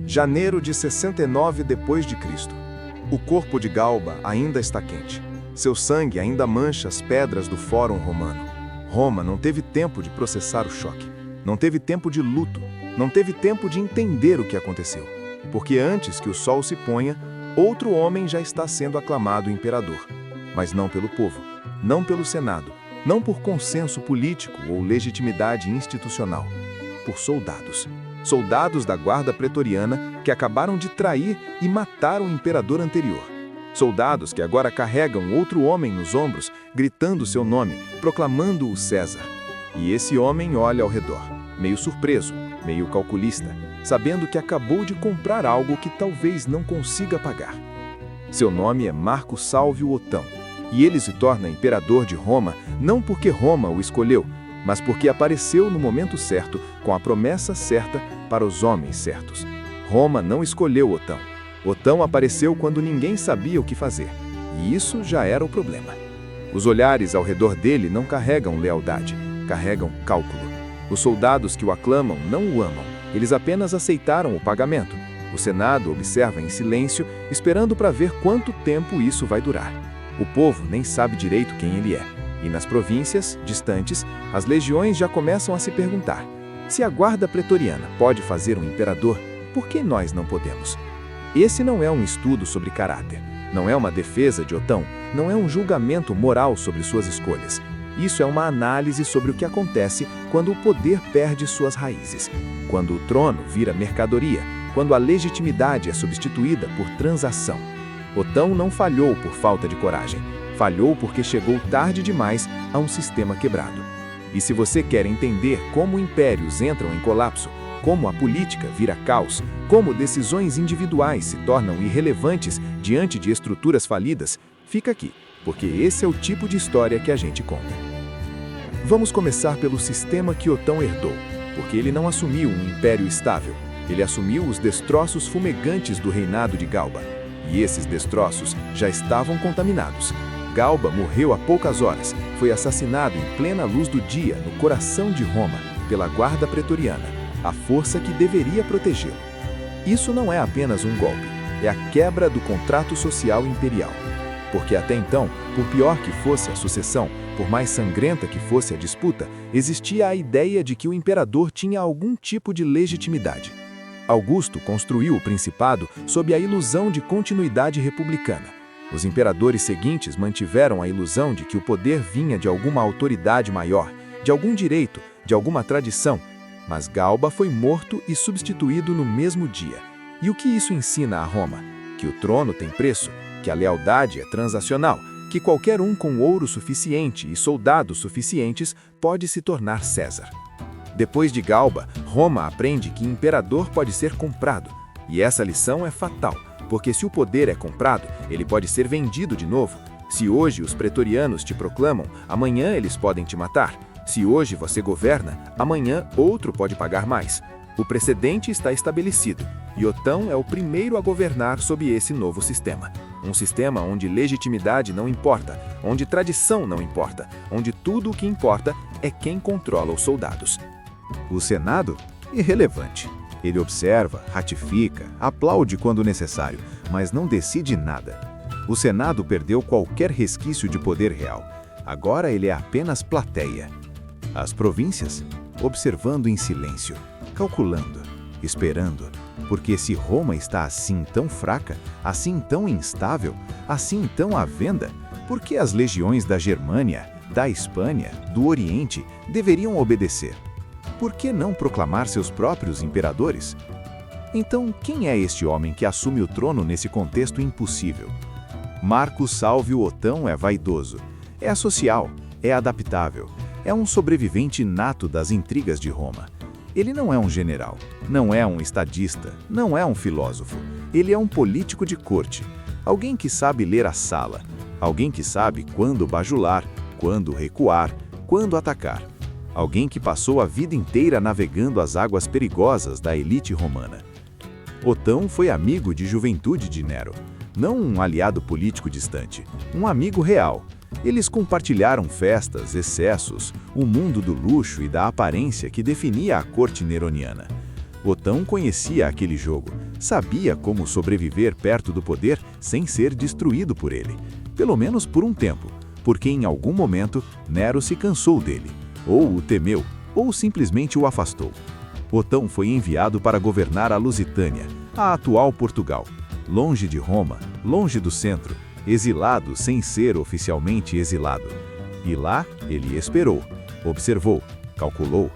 Janeiro de 69 d.C. O corpo de Galba ainda está quente. Seu sangue ainda mancha as pedras do Fórum Romano. Roma não teve tempo de processar o choque. Não teve tempo de luto. Não teve tempo de entender o que aconteceu. Porque antes que o sol se ponha, outro homem já está sendo aclamado imperador. Mas não pelo povo, não pelo Senado, não por consenso político ou legitimidade institucional. Por soldados. Soldados da guarda pretoriana que acabaram de trair e matar o imperador anterior. Soldados que agora carregam outro homem nos ombros, gritando seu nome, proclamando-o César. E esse homem olha ao redor, meio surpreso, meio calculista, sabendo que acabou de comprar algo que talvez não consiga pagar. Seu nome é Marco Sálvio Otão, e ele se torna imperador de Roma não porque Roma o escolheu, mas porque apareceu no momento certo, com a promessa certa para os homens certos. Roma não escolheu Otão. Otão apareceu quando ninguém sabia o que fazer, e isso já era o problema. Os olhares ao redor dele não carregam lealdade, carregam cálculo. Os soldados que o aclamam não o amam, eles apenas aceitaram o pagamento. O Senado observa em silêncio, esperando para ver quanto tempo isso vai durar. O povo nem sabe direito quem ele é. E nas províncias, distantes, as legiões já começam a se perguntar: se a guarda pretoriana pode fazer um imperador, por que nós não podemos? Esse não é um estudo sobre caráter, não é uma defesa de Otão, não é um julgamento moral sobre suas escolhas. Isso é uma análise sobre o que acontece quando o poder perde suas raízes, quando o trono vira mercadoria, quando a legitimidade é substituída por transação. Otão não falhou por falta de coragem. Falhou porque chegou tarde demais a um sistema quebrado. E se você quer entender como impérios entram em colapso, como a política vira caos, como decisões individuais se tornam irrelevantes diante de estruturas falidas, fica aqui, porque esse é o tipo de história que a gente conta. Vamos começar pelo sistema que Otão herdou, porque ele não assumiu um império estável, ele assumiu os destroços fumegantes do reinado de Galba. E esses destroços já estavam contaminados. Galba morreu há poucas horas, foi assassinado em plena luz do dia no coração de Roma, pela guarda pretoriana, a força que deveria protegê-lo. Isso não é apenas um golpe, é a quebra do contrato social imperial. Porque até então, por pior que fosse a sucessão, por mais sangrenta que fosse a disputa, existia a ideia de que o imperador tinha algum tipo de legitimidade. Augusto construiu o principado sob a ilusão de continuidade republicana. Os imperadores seguintes mantiveram a ilusão de que o poder vinha de alguma autoridade maior, de algum direito, de alguma tradição, mas Galba foi morto e substituído no mesmo dia. E o que isso ensina a Roma? Que o trono tem preço, que a lealdade é transacional, que qualquer um com ouro suficiente e soldados suficientes pode se tornar César. Depois de Galba, Roma aprende que imperador pode ser comprado, e essa lição é fatal. Porque se o poder é comprado, ele pode ser vendido de novo. Se hoje os pretorianos te proclamam, amanhã eles podem te matar. Se hoje você governa, amanhã outro pode pagar mais. O precedente está estabelecido, e Otão é o primeiro a governar sob esse novo sistema. Um sistema onde legitimidade não importa, onde tradição não importa, onde tudo o que importa é quem controla os soldados. O Senado? Irrelevante. Ele observa, ratifica, aplaude quando necessário, mas não decide nada. O Senado perdeu qualquer resquício de poder real. Agora ele é apenas plateia. As províncias, observando em silêncio, calculando, esperando, porque se Roma está assim tão fraca, assim tão instável, assim tão à venda, por que as legiões da Germânia, da Espanha, do Oriente deveriam obedecer? Por que não proclamar seus próprios imperadores? Então, quem é este homem que assume o trono nesse contexto impossível? Marco Sálvio Otão é vaidoso, é asocial, é adaptável, é um sobrevivente nato das intrigas de Roma. Ele não é um general, não é um estadista, não é um filósofo. Ele é um político de corte, alguém que sabe ler a sala, alguém que sabe quando bajular, quando recuar, quando atacar. Alguém que passou a vida inteira navegando as águas perigosas da elite romana. Otão foi amigo de juventude de Nero, não um aliado político distante, um amigo real. Eles compartilharam festas, excessos, o mundo do luxo e da aparência que definia a corte neroniana. Otão conhecia aquele jogo, Sabia como sobreviver perto do poder sem ser destruído por ele. Pelo menos por um tempo, porque em algum momento Nero se cansou dele, ou o temeu, ou simplesmente o afastou. Otão foi enviado para governar a Lusitânia, a atual Portugal, longe de Roma, longe do centro, exilado sem ser oficialmente exilado. E lá ele esperou, observou, calculou.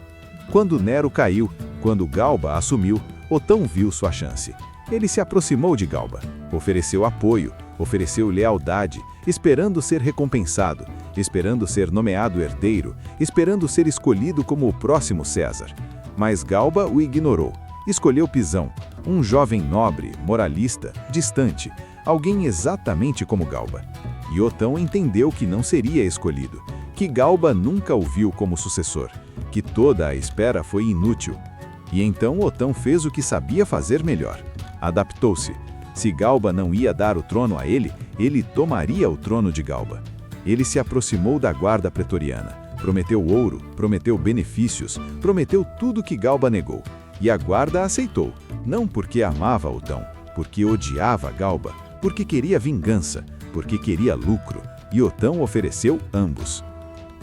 Quando Nero caiu, quando Galba assumiu, Otão viu sua chance. Ele se aproximou de Galba, ofereceu apoio, ofereceu lealdade, esperando ser recompensado, esperando ser nomeado herdeiro, esperando ser escolhido como o próximo César. Mas Galba o ignorou. Escolheu Pisão, um jovem nobre, moralista, distante, alguém exatamente como Galba. E Otão entendeu que não seria escolhido, que Galba nunca o viu como sucessor, que toda a espera foi inútil. E então Otão fez o que sabia fazer melhor. Adaptou-se. Se Galba não ia dar o trono a ele, ele tomaria o trono de Galba. Ele se aproximou da guarda pretoriana, prometeu ouro, prometeu benefícios, prometeu tudo que Galba negou. E a guarda aceitou, não porque amava Otão, porque odiava Galba, porque queria vingança, porque queria lucro, e Otão ofereceu ambos.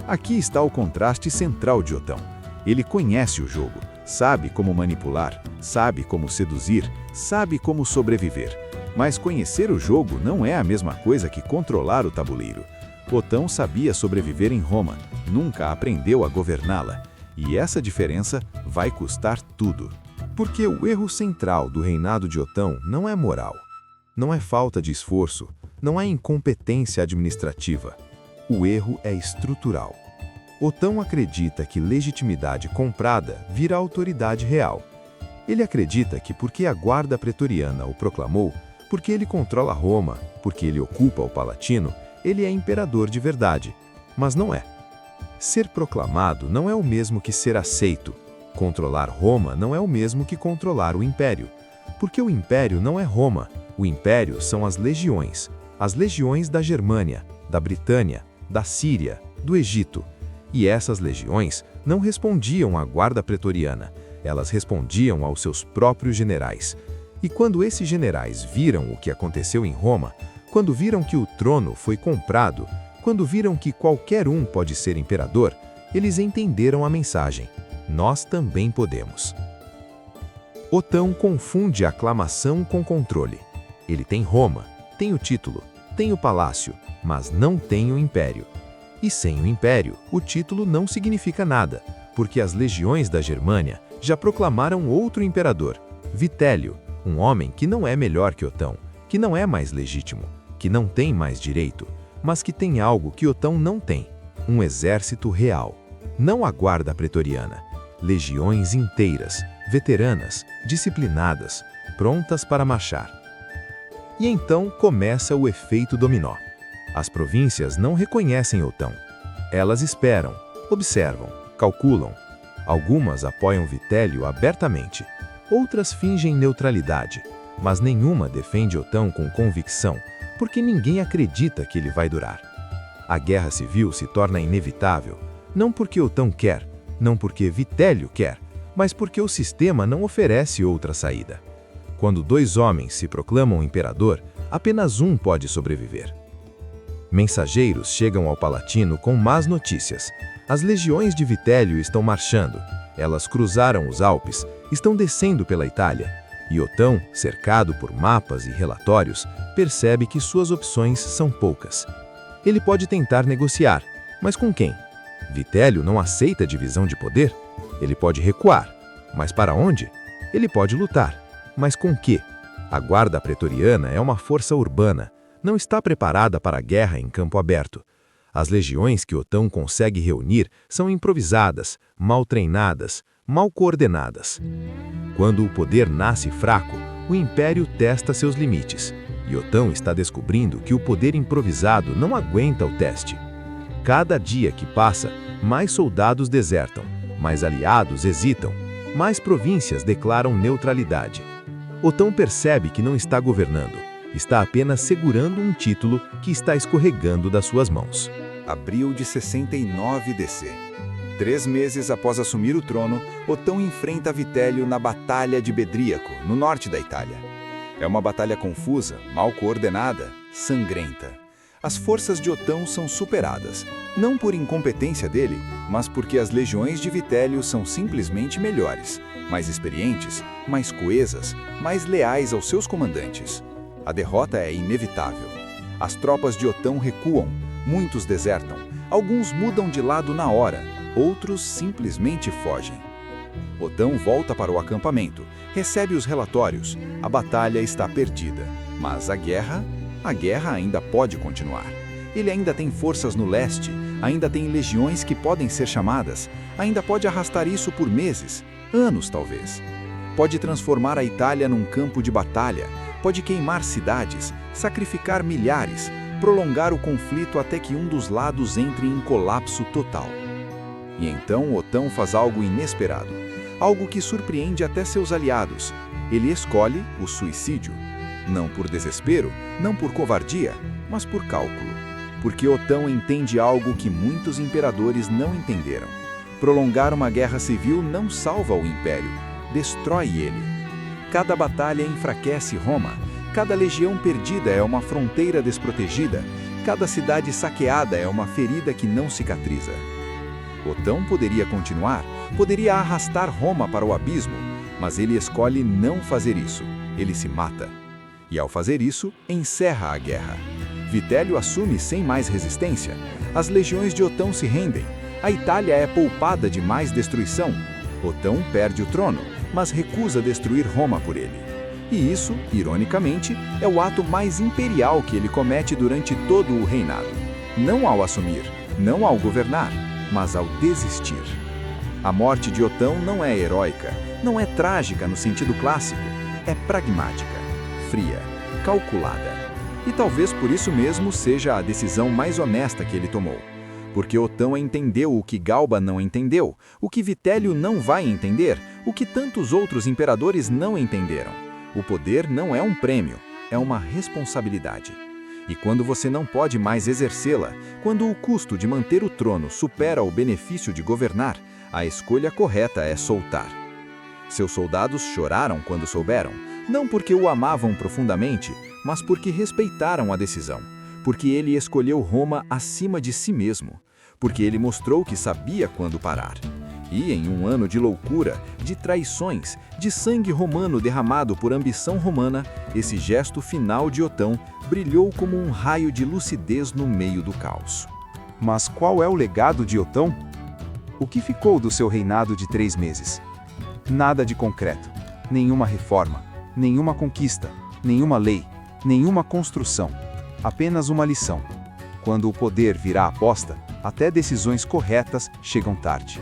Aqui está o contraste central de Otão. Ele conhece o jogo, sabe como manipular, sabe como seduzir, sabe como sobreviver. Mas conhecer o jogo não é a mesma coisa que controlar o tabuleiro. Otão sabia sobreviver em Roma, nunca aprendeu a governá-la. E essa diferença vai custar tudo. Porque o erro central do reinado de Otão não é moral, não é falta de esforço, não é incompetência administrativa. O erro é estrutural. Otão acredita que legitimidade comprada vira autoridade real. Ele acredita que porque a guarda pretoriana o proclamou, porque ele controla Roma, porque ele ocupa o Palatino, ele é imperador de verdade. Mas não é. Ser proclamado não é o mesmo que ser aceito. Controlar Roma não é o mesmo que controlar o império. Porque o império não é Roma. O império são as legiões da Germânia, da Britânia, da Síria, do Egito. E essas legiões não respondiam à guarda pretoriana, elas respondiam aos seus próprios generais. E quando esses generais viram o que aconteceu em Roma, quando viram que o trono foi comprado, quando viram que qualquer um pode ser imperador, eles entenderam a mensagem. Nós também podemos. Otão confunde aclamação com controle. Ele tem Roma, tem o título, tem o palácio, mas não tem o império. E sem o império, o título não significa nada, porque as legiões da Germânia já proclamaram outro imperador, Vitélio, um homem que não é melhor que Otão, que não é mais legítimo, que não tem mais direito, mas que tem algo que Otão não tem, um exército real. Não a guarda pretoriana, legiões inteiras, veteranas, disciplinadas, prontas para marchar. E então começa o efeito dominó. As províncias não reconhecem Otão. Elas esperam, observam, calculam. Algumas apoiam Vitélio abertamente, outras fingem neutralidade, mas nenhuma defende Otão com convicção, porque ninguém acredita que ele vai durar. A guerra civil se torna inevitável, não porque Otão quer, não porque Vitélio quer, mas porque o sistema não oferece outra saída. Quando dois homens se proclamam imperador, apenas um pode sobreviver. Mensageiros chegam ao Palatino com más notícias. As legiões de Vitélio estão marchando. Elas cruzaram os Alpes, estão descendo pela Itália. E Otão, cercado por mapas e relatórios, percebe que suas opções são poucas. Ele pode tentar negociar, mas com quem? Vitélio não aceita divisão de poder? Ele pode recuar, mas para onde? Ele pode lutar, mas com quê? A guarda pretoriana é uma força urbana, não está preparada para a guerra em campo aberto. As legiões que Otão consegue reunir são improvisadas, mal treinadas, mal coordenadas. Quando o poder nasce fraco, o império testa seus limites. E Otão está descobrindo que o poder improvisado não aguenta o teste. Cada dia que passa, mais soldados desertam, mais aliados hesitam, mais províncias declaram neutralidade. Otão percebe que não está governando, está apenas segurando um título que está escorregando das suas mãos. Abril de 69 DC. 3 meses após assumir o trono, Otão enfrenta Vitélio na Batalha de Bedríaco, no norte da Itália. É uma batalha confusa, mal coordenada, sangrenta. As forças de Otão são superadas, não por incompetência dele, mas porque as legiões de Vitélio são simplesmente melhores, mais experientes, mais coesas, mais leais aos seus comandantes. A derrota é inevitável. As tropas de Otão recuam, muitos desertam, alguns mudam de lado na hora, outros simplesmente fogem. Otão volta para o acampamento, recebe os relatórios. A batalha está perdida, mas a guerra ainda pode continuar. Ele ainda tem forças no leste, ainda tem legiões que podem ser chamadas, ainda pode arrastar isso por meses, anos talvez. Pode transformar a Itália num campo de batalha, pode queimar cidades, sacrificar milhares, prolongar o conflito até que um dos lados entre em colapso total. E então Otão faz algo inesperado, algo que surpreende até seus aliados. Ele escolhe o suicídio. Não por desespero, não por covardia, mas por cálculo. Porque Otão entende algo que muitos imperadores não entenderam. Prolongar uma guerra civil não salva o império, destrói ele. Cada batalha enfraquece Roma, cada legião perdida é uma fronteira desprotegida, cada cidade saqueada é uma ferida que não cicatriza. Otão poderia continuar, poderia arrastar Roma para o abismo, mas ele escolhe não fazer isso, ele se mata. E ao fazer isso, encerra a guerra. Vitélio assume sem mais resistência, as legiões de Otão se rendem, a Itália é poupada de mais destruição. Otão perde o trono, mas recusa destruir Roma por ele. E isso, ironicamente, é o ato mais imperial que ele comete durante todo o reinado. Não ao assumir, não ao governar, mas ao desistir. A morte de Otão não é heróica, não é trágica no sentido clássico, é pragmática, fria, calculada. E talvez por isso mesmo seja a decisão mais honesta que ele tomou. Porque Otão entendeu o que Galba não entendeu, o que Vitélio não vai entender, o que tantos outros imperadores não entenderam. O poder não é um prêmio, é uma responsabilidade. E quando você não pode mais exercê-la, quando o custo de manter o trono supera o benefício de governar, a escolha correta é soltar. Seus soldados choraram quando souberam, não porque o amavam profundamente, mas porque respeitaram a decisão, porque ele escolheu Roma acima de si mesmo, porque ele mostrou que sabia quando parar. E em um ano de loucura, de traições, de sangue romano derramado por ambição romana, esse gesto final de Otão brilhou como um raio de lucidez no meio do caos. Mas qual é o legado de Otão? O que ficou do seu reinado de 3 meses? Nada de concreto, nenhuma reforma, nenhuma conquista, nenhuma lei, nenhuma construção, apenas uma lição. Quando o poder vira aposta, até decisões corretas chegam tarde.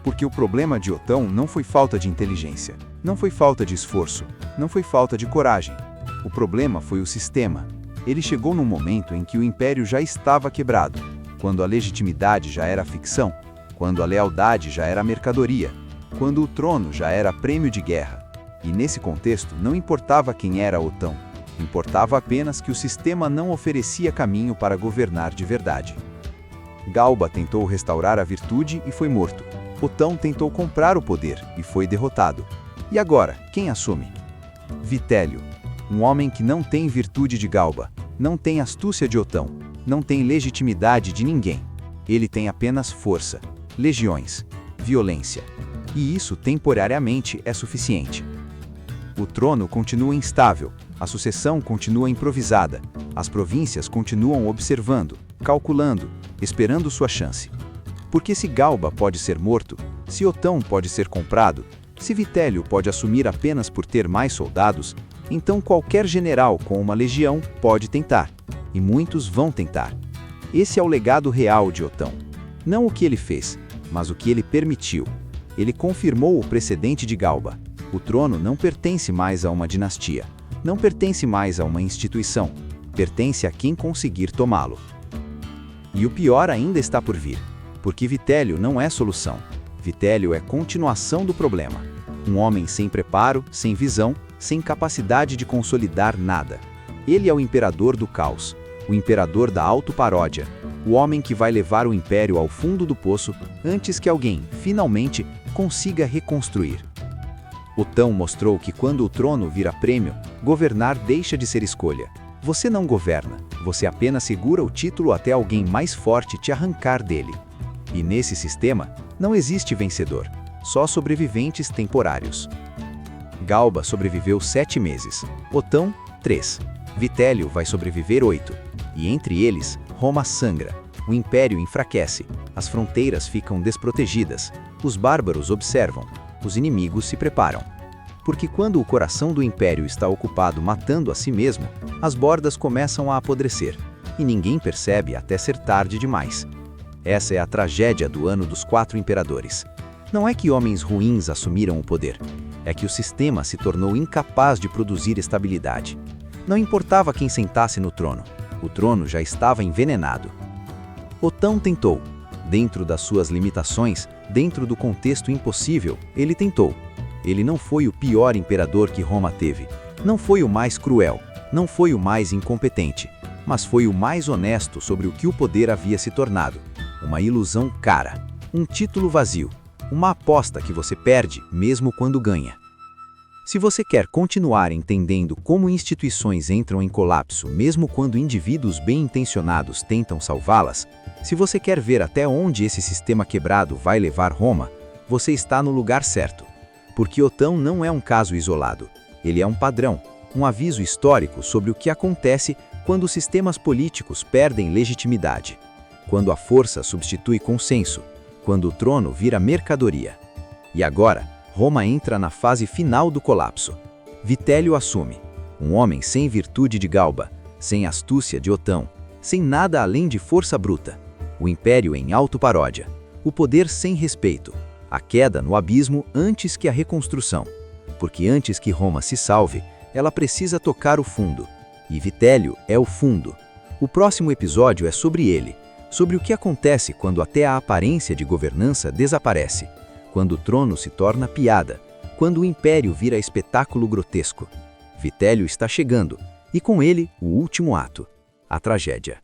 Porque o problema de Otão não foi falta de inteligência, não foi falta de esforço, não foi falta de coragem. O problema foi o sistema. Ele chegou num momento em que o império já estava quebrado, quando a legitimidade já era ficção, quando a lealdade já era mercadoria, quando o trono já era prêmio de guerra. E nesse contexto não importava quem era Otão, importava apenas que o sistema não oferecia caminho para governar de verdade. Galba tentou restaurar a virtude e foi morto. Otão tentou comprar o poder e foi derrotado. E agora, quem assume? Vitélio, um homem que não tem virtude de Galba, não tem astúcia de Otão, não tem legitimidade de ninguém. Ele tem apenas força, legiões, violência. E isso temporariamente é suficiente. O trono continua instável, a sucessão continua improvisada, as províncias continuam observando, calculando, esperando sua chance. Porque se Galba pode ser morto, se Otão pode ser comprado, se Vitélio pode assumir apenas por ter mais soldados, então qualquer general com uma legião pode tentar, e muitos vão tentar. Esse é o legado real de Otão. Não o que ele fez, mas o que ele permitiu. Ele confirmou o precedente de Galba. O trono não pertence mais a uma dinastia, não pertence mais a uma instituição, pertence a quem conseguir tomá-lo. E o pior ainda está por vir. Porque Vitélio não é solução. Vitélio é continuação do problema. Um homem sem preparo, sem visão, sem capacidade de consolidar nada. Ele é o imperador do caos, o imperador da autoparódia, o homem que vai levar o império ao fundo do poço antes que alguém, finalmente, consiga reconstruir. Otão mostrou que quando o trono vira prêmio, governar deixa de ser escolha. Você não governa, você apenas segura o título até alguém mais forte te arrancar dele. E nesse sistema, não existe vencedor, só sobreviventes temporários. Galba sobreviveu 7 meses, Otão, 3. Vitélio vai sobreviver 8. E entre eles, Roma sangra, o império enfraquece, as fronteiras ficam desprotegidas, os bárbaros observam, os inimigos se preparam. Porque quando o coração do império está ocupado matando a si mesmo, as bordas começam a apodrecer, e ninguém percebe até ser tarde demais. Essa é a tragédia do ano dos 4 imperadores. Não é que homens ruins assumiram o poder, é que o sistema se tornou incapaz de produzir estabilidade. Não importava quem sentasse no trono, o trono já estava envenenado. Otão tentou. Dentro das suas limitações, dentro do contexto impossível, ele tentou. Ele não foi o pior imperador que Roma teve, não foi o mais cruel, não foi o mais incompetente, mas foi o mais honesto sobre o que o poder havia se tornado. Uma ilusão cara, um título vazio, uma aposta que você perde mesmo quando ganha. Se você quer continuar entendendo como instituições entram em colapso mesmo quando indivíduos bem-intencionados tentam salvá-las, se você quer ver até onde esse sistema quebrado vai levar Roma, você está no lugar certo. Porque Otão não é um caso isolado, ele é um padrão, um aviso histórico sobre o que acontece quando sistemas políticos perdem legitimidade, quando a força substitui consenso, quando o trono vira mercadoria. E agora, Roma entra na fase final do colapso. Vitélio assume, um homem sem virtude de Galba, sem astúcia de Otão, sem nada além de força bruta. O império em autoparódia, o poder sem respeito, a queda no abismo antes que a reconstrução. Porque antes que Roma se salve, ela precisa tocar o fundo. E Vitélio é o fundo. O próximo episódio é sobre ele, sobre o que acontece quando até a aparência de governança desaparece, quando o trono se torna piada, quando o império vira espetáculo grotesco. Vitélio está chegando, e com ele o último ato, a tragédia.